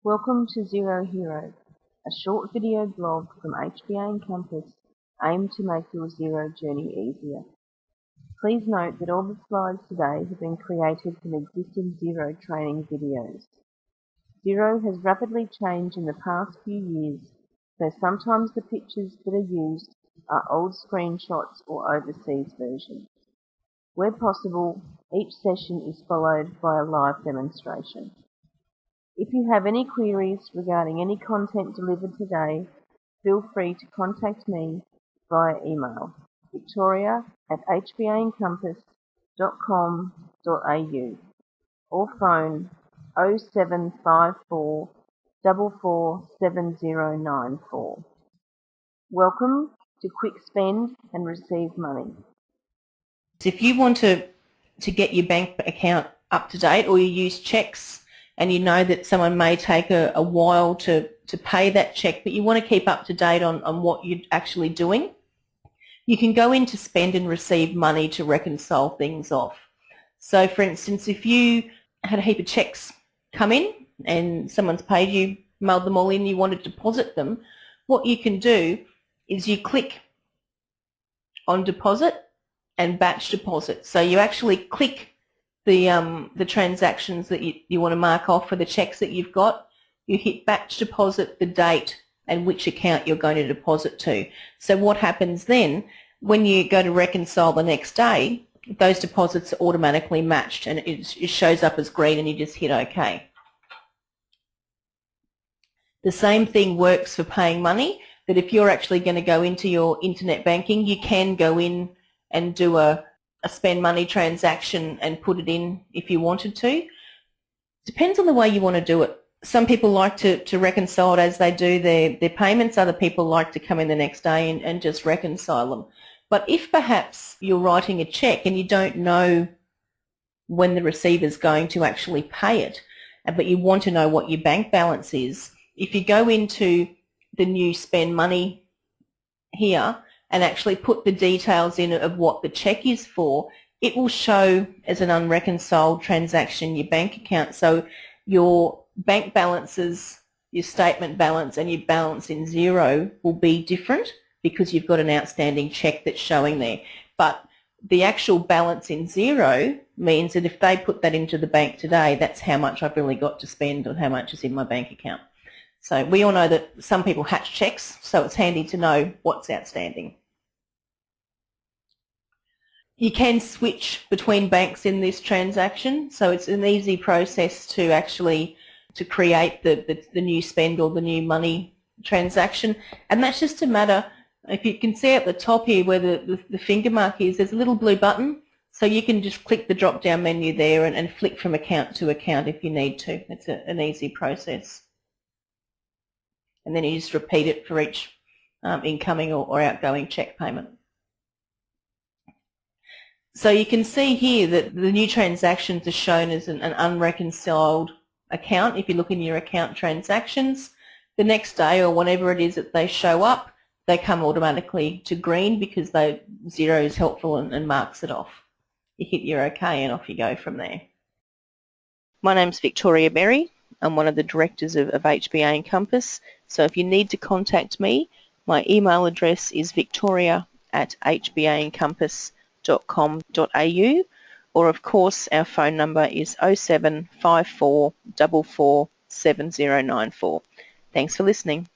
Welcome to Xero Hero, a short video blog from HBA and Campus aimed to make your Xero journey easier. Please note that all the slides today have been created from existing Xero training videos. Xero has rapidly changed in the past few years, so sometimes the pictures that are used are old screenshots or overseas versions. Where possible, each session is followed by a live demonstration. If you have any queries regarding any content delivered today, feel free to contact me via email, victoria@hbaencompass.com.au or phone 0754 447094. Welcome to Quick Spend and Receive Money. If you want to get your bank account up to date, or you use checks and you know that someone may take a while to pay that check, but you want to keep up to date on what you're actually doing, you can go into Spend and Receive Money to reconcile things off. So for instance, if you had a heap of checks come in and someone's paid you, mailed them all in, you want to deposit them, what you can do is you click on Deposit and Batch Deposit. So you actually click the transactions that you want to mark off for the checks that you've got. You hit Batch Deposit, the date and which account you're going to deposit to. So what happens then, when you go to reconcile the next day, those deposits are automatically matched and it shows up as green and you just hit OK. The same thing works for paying money, that if you're actually going to go into your internet banking, you can go in and do a spend money transaction and put it in if you wanted to. Depends on the way you want to do it. Some people like to reconcile it as they do their payments. Other people like to come in the next day and just reconcile them. But if perhaps you're writing a check and you don't know when the receiver's going to actually pay it, but you want to know what your bank balance is, if you go into the new spend money here and actually put the details in of what the check is for, it will show as an unreconciled transaction your bank account. So your bank balances, your statement balance and your balance in Xero will be different because you've got an outstanding check that's showing there. But the actual balance in Xero means that if they put that into the bank today, that's how much I've really got to spend or how much is in my bank account. So we all know that some people hatch checks, so it's handy to know what's outstanding. You can switch between banks in this transaction, so it's an easy process to actually create the new spend or the new money transaction. And that's just a matter, if you can see at the top here where the finger mark is, there's a little blue button, so you can just click the drop down menu there and flick from account to account if you need to. It's an easy process. And then you just repeat it for each incoming or outgoing check payment. So you can see here that the new transactions are shown as an unreconciled account. If you look in your account transactions, the next day or whenever it is that they show up, they come automatically to green because Xero is helpful and marks it off. You hit your OK and off you go from there. My name's Victoria Berry. I'm one of the directors of HBA and Campus. So if you need to contact me, my email address is victoria@hbaencompass.com.au, or of course our phone number is 0754 447094. Thanks for listening.